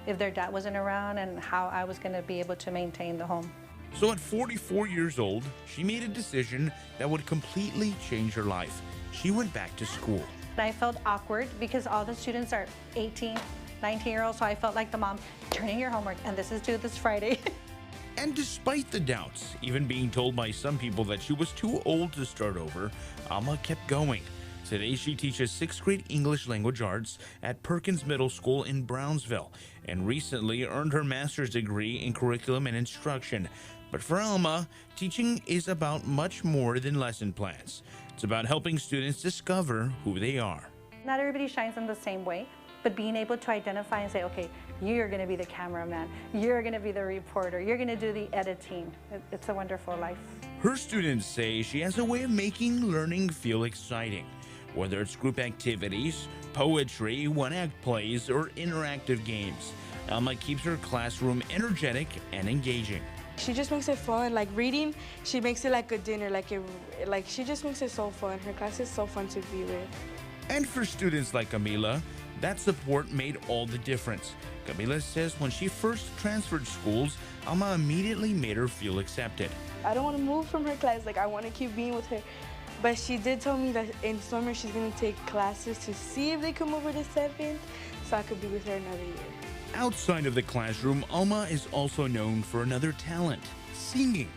if their dad wasn't around, and how I was going to be able to maintain the home. So at 44 years old, she made a decision that would completely change her life. She went back to school. I felt awkward because all the students are 18, 19-year-olds, so I felt like the mom, turn in your homework, and this is due this Friday. And despite the doubts, even being told by some people that she was too old to start over, Alma kept going. Today, she teaches 6th grade English language arts at Perkins Middle School in Brownsville, and recently earned her master's degree in curriculum and instruction. But for Alma, teaching is about much more than lesson plans. It's about helping students discover who they are. Not everybody shines in the same way, but being able to identify and say, okay, you're going to be the cameraman, you're going to be the reporter, you're going to do the editing. It's a wonderful life. Her students say she has a way of making learning feel exciting. Whether it's group activities, poetry, one-act plays, or interactive games, Alma keeps her classroom energetic and engaging. She just makes it fun, like reading, she makes it like a dinner, she just makes it so fun. Her class is so fun to be with. And for students like Camila, That support made all the difference. Camila says when she first transferred schools, Alma immediately made her feel accepted. I don't want to move from her class. Like, I want to keep being with her. But she did tell me that in summer she's going to take classes to see if they come over to 7th, so I could be with her another year. Outside of the classroom, Alma is also known for another talent, singing.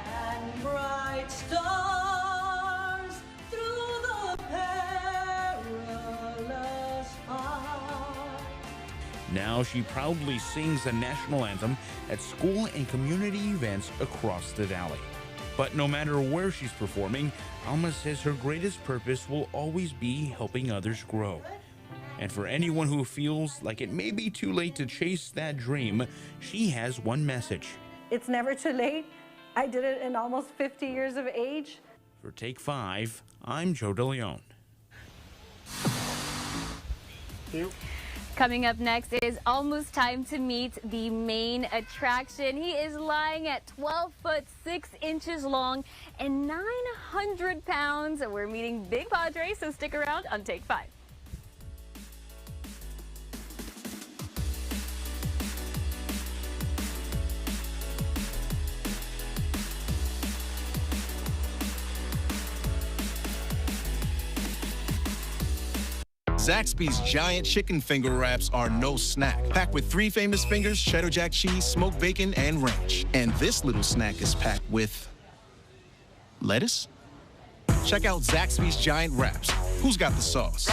And bright stars through the perilous fight. Now she proudly sings the national anthem at school and community events across the valley. But no matter where she's performing, Alma says her greatest purpose will always be helping others grow. And for anyone who feels like it may be too late to chase that dream, she has one message. It's never too late. I did it in almost 50 years of age. For Take 5, I'm Joe DeLeon. Coming up next is almost time to meet the main attraction. He is lying at 12 foot 6 inches long and 900 pounds. We're meeting Big Padre, so stick around on Take 5. Zaxby's giant chicken finger wraps are no snack. Packed with 3 famous fingers, cheddar jack cheese, smoked bacon, and ranch. And this little snack is packed with lettuce? Check out Zaxby's giant wraps. Who's got the sauce?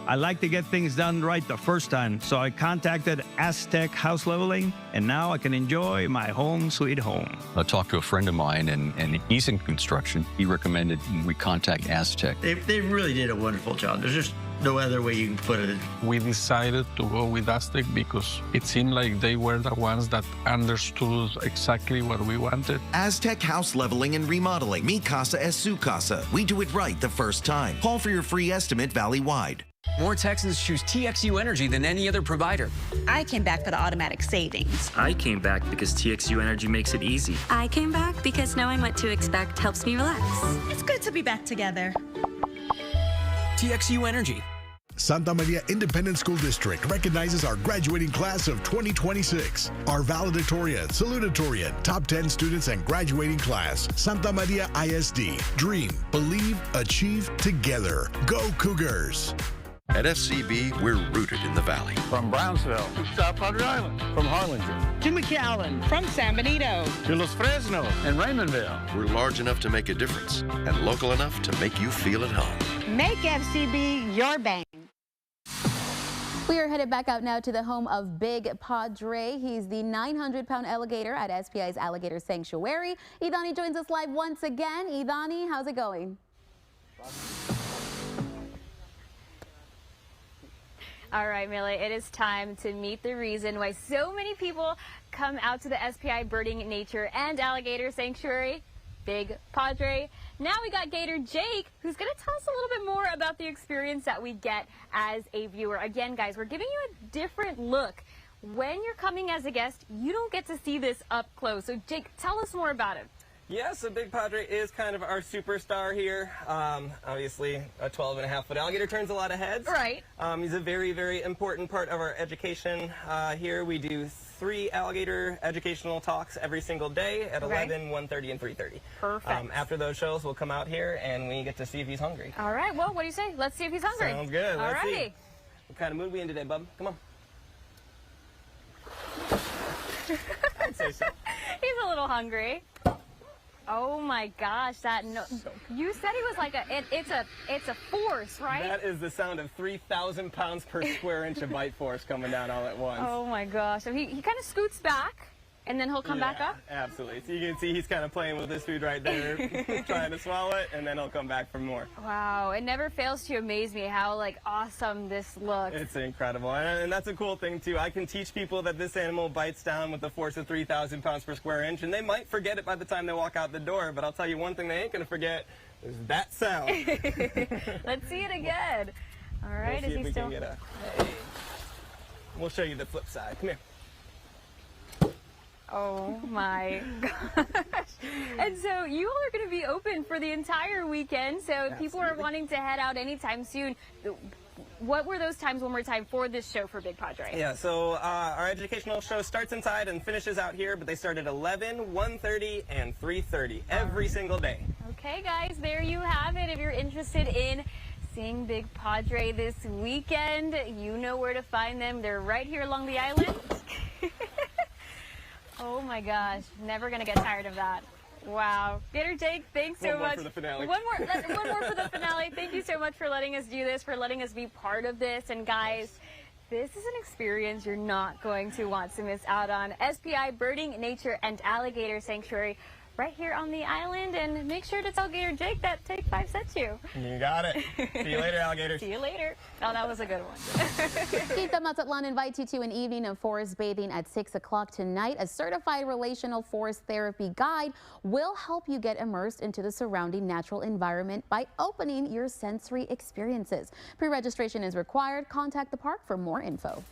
I like to get things done right the first time, so I contacted Aztec House Leveling, and now I can enjoy my home sweet home. I talked to a friend of mine, and he's in construction. He recommended we contact Aztec. They really did a wonderful job. There's just no other way you can put it. We decided to go with Aztec because it seemed like they were the ones that understood exactly what we wanted. Aztec House Leveling and Remodeling. Mi casa es su casa. We do it right the first time. Call for your free estimate valley-wide. More Texans choose TXU Energy than any other provider. I came back for the automatic savings. I came back because TXU Energy makes it easy. I came back because knowing what to expect helps me relax. It's good to be back together. TXU Energy. Santa Maria Independent School District recognizes our graduating class of 2026. Our valedictorian, salutatorian, top 10 students and graduating class. Santa Maria ISD. Dream, believe, achieve together. Go Cougars! At FCB, we're rooted in the Valley. From Brownsville to South Padre Island. From Harlingen to McAllen. From San Benito to Los Fresnos and Raymondville. We're large enough to make a difference and local enough to make you feel at home. Make FCB your bank. We are headed back out now to the home of Big Padre. He's the 900-pound alligator at SPI's Alligator Sanctuary. Idani joins us live once again. Idani, how's it going? All right, Millie, it is time to meet the reason why so many people come out to the SPI Birding, Nature, and Alligator Sanctuary, Big Padre. Now we got Gator Jake, who's going to tell us a little bit more about the experience that we get as a viewer. Again, guys, we're giving you a different look. When you're coming as a guest, you don't get to see this up close. So, Jake, tell us more about it. Yeah, so Big Padre is kind of our superstar here. Obviously, a 12.5-foot alligator turns a lot of heads. Right. He's a very, very important part of our education here. We do 3 alligator educational talks every single day at 11, 1:30, and 3:30. Perfect. After those shows, we'll come out here and we get to see if he's hungry. All right, well, what do you say? Let's see if he's hungry. Sounds good. All Let's righty. see. What kind of mood we in today, bub? Come on. I'd say so. He's a little hungry. Oh my gosh, you said he was like it's a force, right? That is the sound of 3,000 pounds per square inch of bite force coming down all at once. Oh my gosh. So he kind of scoots back and then he'll come back up? Absolutely. So you can see he's kind of playing with his food right there, trying to swallow it, and then he'll come back for more. Wow, it never fails to amaze me how awesome this looks. It's incredible, and that's a cool thing too. I can teach people that this animal bites down with a force of 3,000 pounds per square inch, and they might forget it by the time they walk out the door, but I'll tell you one thing they ain't gonna forget is that sound. Let's see it again. All right, we'll see is if he we still? Can get we'll show you the flip side. Come here. Oh my gosh. And so you all are going to be open for the entire weekend. So if people are wanting to head out anytime soon, what were those times one more time for this show for Big Padre? Yeah, so our educational show starts inside and finishes out here, but they start at 11, 1:30, and 3:30 every single day. Okay, guys, there you have it. If you're interested in seeing Big Padre this weekend, you know where to find them. They're right here along the island. Oh my gosh, never gonna get tired of that. Wow. Gator Jake, thanks so much. One more for the finale. One more for the finale. Thank you so much for letting us do this, for letting us be part of this. And guys, this is an experience you're not going to want to miss out on. SPI Birding, Nature, and Alligator Sanctuary right here on the island. And make sure to tell Gator Jake that Take 5 sent you. You got it. See you later, alligators. See you later. Oh, that was a good one. Kita Mazatlan invites you to an evening of forest bathing at 6 o'clock tonight. A certified relational forest therapy guide will help you get immersed into the surrounding natural environment by opening your sensory experiences. Pre-registration is required. Contact the park for more info.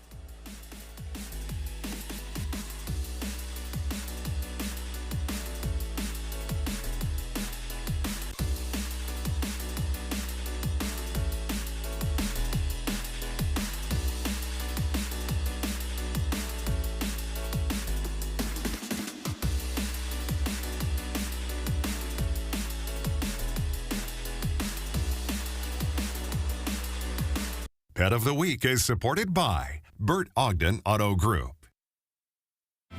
Pet of the Week is supported by Bert Ogden Auto Group.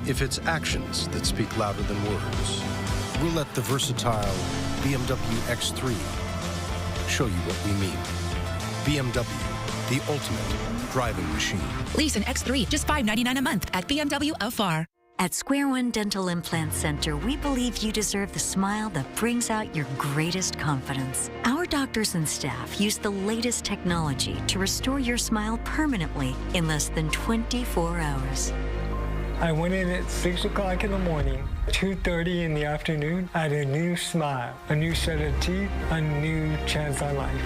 If it's actions that speak louder than words, we'll let the versatile BMW X3 show you what we mean. BMW, the ultimate driving machine. Lease an X3, just $599 a month at BMW of FAR. At Square One Dental Implant Center, we believe you deserve the smile that brings out your greatest confidence. Our doctors and staff use the latest technology to restore your smile permanently in less than 24 hours. I went in at 6 o'clock in the morning, 2:30 in the afternoon. I had a new smile, a new set of teeth, a new chance on life.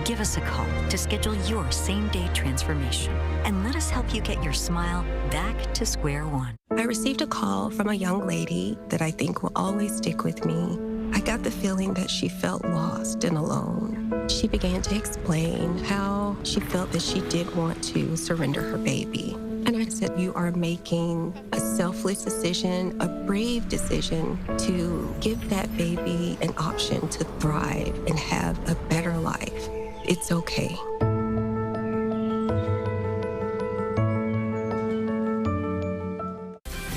Give us a call to schedule your same-day transformation and let us help you get your smile back to square one. I received a call from a young lady that I think will always stick with me. I got the feeling that she felt lost and alone. She began to explain how she felt that she did want to surrender her baby. And I said, you are making a selfless decision, a brave decision to give that baby an option to thrive and have a better life. It's okay.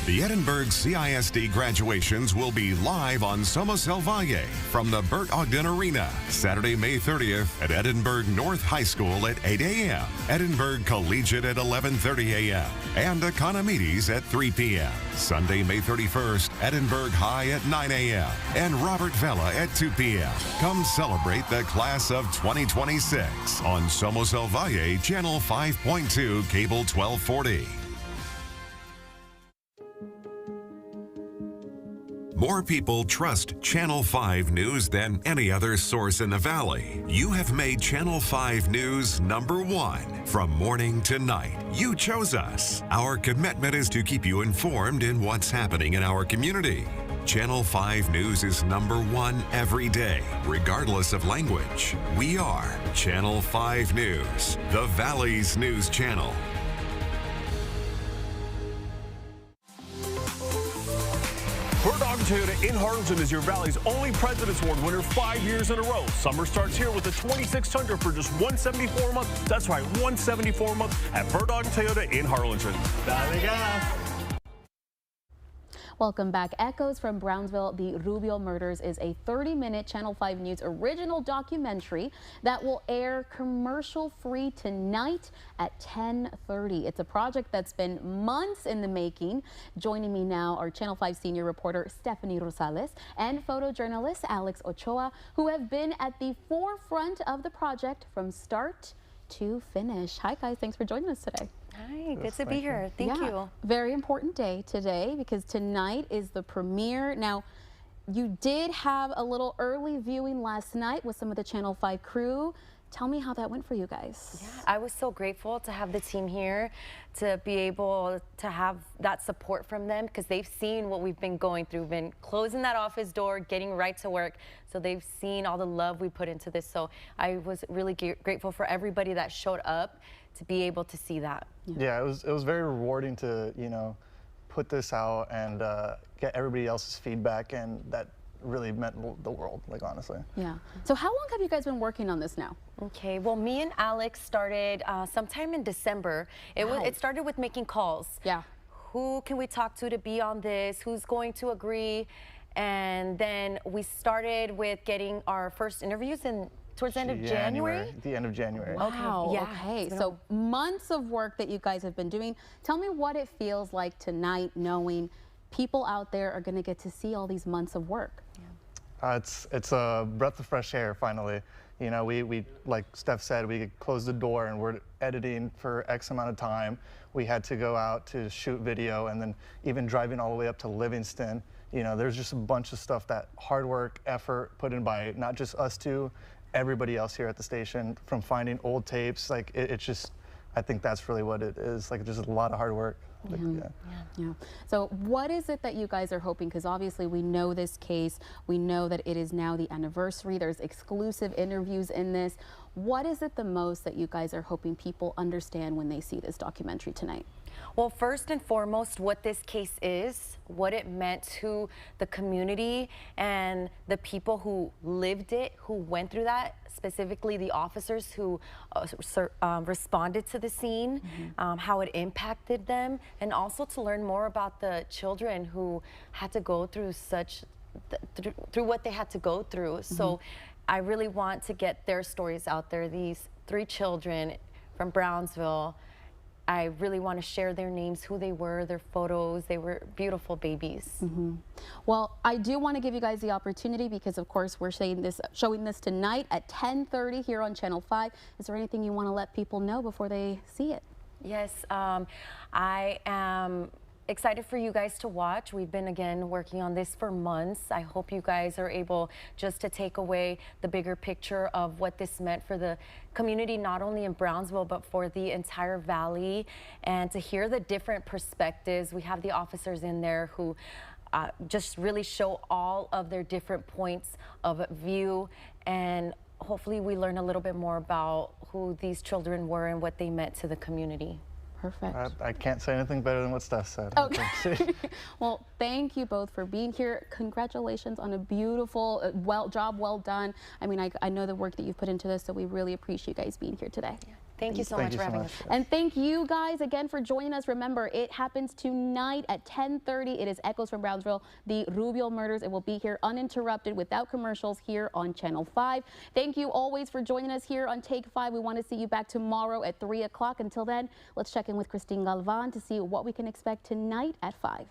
The Edinburgh CISD graduations will be live on Somos El Valle from the Bert Ogden Arena, Saturday, May 30th at Edinburgh North High School at 8 a.m., Edinburgh Collegiate at 11:30 a.m., and Economides at 3 p.m. Sunday, May 31st, Edinburgh High at 9 a.m., and Robert Vela at 2 p.m. Come celebrate the class of 2026 on Somos El Valle, Channel 5.2, Cable 1240. More people trust Channel 5 News than any other source in the Valley. You have made Channel 5 News #1 from morning to night. You chose us. Our commitment is to keep you informed in what's happening in our community. Channel 5 News is #1 every day, regardless of language. We are Channel 5 News, the Valley's news channel. Bert Ogden Toyota in Harlingen is your Valley's only President's Award winner 5 years in a row. Summer starts here with a 26 Tundra for just $174 a month. That's right, $174 a month at Bert Ogden Toyota in Harlingen. Valley Gas. Welcome back. Echoes from Brownsville, The Rubio Murders is a 30-minute Channel 5 News original documentary that will air commercial-free tonight at 10:30. It's a project that's been months in the making. Joining me now are Channel 5 senior reporter Stephanie Rosales and photojournalist Alex Ochoa, who have been at the forefront of the project from start to finish. Hi, guys. Thanks for joining us today. Hi, good to be here. Thank you. Very important day today because tonight is the premiere. Now, you did have a little early viewing last night with some of the Channel 5 crew. Tell me how that went for you guys. Yeah, I was so grateful to have the team here, to be able to have that support from them, because they've seen what we've been going through, been closing that office door, getting right to work. So they've seen all the love we put into this. So I was really grateful for everybody that showed up to be able to see that. Yeah, it was very rewarding to, you know, put this out and get everybody else's feedback, and that really meant the world, like, honestly. Yeah. So how long have you guys been working on this now? Okay, well, me and Alex started sometime in December. It started with making calls. Yeah. Who can we talk to be on this? Who's going to agree? And then we started with getting our first interviews towards the end of January. The end of January. Wow. Okay. Yeah. Okay. So months of work that you guys have been doing. Tell me what it feels like tonight, knowing people out there are going to get to see all these months of work. It's a breath of fresh air, finally. You know, we like Steph said, we closed the door and we're editing for X amount of time. We had to go out to shoot video, and then even driving all the way up to Livingston. You know, there's just a bunch of stuff, that hard work, effort put in by not just us two, everybody else here at the station, from finding old tapes. Like, it's just, I think that's really what it is. Like, just a lot of hard work. Yeah. So what is it that you guys are hoping? Because obviously we know this case. We know that it is now the anniversary. There's exclusive interviews in this. What is it the most that you guys are hoping people understand when they see this documentary tonight? Well, first and foremost, what this case is, what it meant to the community and the people who lived it, who went through that, specifically the officers who responded to the scene, how it impacted them, and also to learn more about the children who had to go through through what they had to go through. So I really want to get their stories out there. These 3 children from Brownsville, I really want to share their names, who they were, their photos. They were beautiful babies. Well, I do want to give you guys the opportunity, because of course we're showing this tonight at 10:30 here on Channel 5. Is there anything you want to let people know before they see it? Yes, I am excited for you guys to watch. We've been, again, working on this for months. I hope you guys are able just to take away the bigger picture of what this meant for the community, not only in Brownsville, but for the entire valley, and to hear the different perspectives. We have the officers in there who just really show all of their different points of view, and hopefully we learn a little bit more about who these children were and what they meant to the community. Perfect. I can't say anything better than what Steph said. Okay. Well, thank you both for being here. Congratulations on a beautiful job well done. I mean, I know the work that you've put into this, so we really appreciate you guys being here today. Thank you so much for having us. And thank you guys again for joining us. Remember, it happens tonight at 10:30. It is Echoes from Brownsville, the Rubio murders. It will be here uninterrupted, without commercials, here on Channel 5. Thank you always for joining us here on Take 5. We want to see you back tomorrow at 3 o'clock. Until then, let's check in with Christine Galvan to see what we can expect tonight at 5.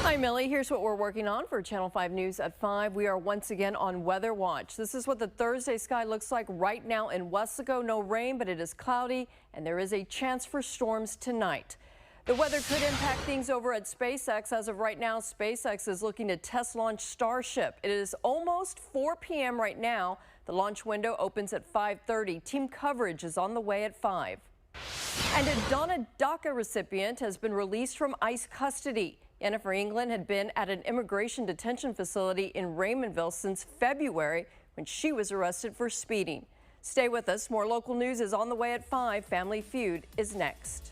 Hi, Millie. Here's what we're working on for Channel 5 News at 5. We are once again on Weather Watch. This is what the Thursday sky looks like right now in Weslaco. No rain, but it is cloudy, and there is a chance for storms tonight. The weather could impact things over at SpaceX. As of right now, SpaceX is looking to test launch Starship. It is almost 4 p.m. right now. The launch window opens at 5:30. Team coverage is on the way at 5. And a Donna DACA recipient has been released from ICE custody. Jennifer England had been at an immigration detention facility in Raymondville since February, when she was arrested for speeding. Stay with us. More local news is on the way at 5. Family Feud is next.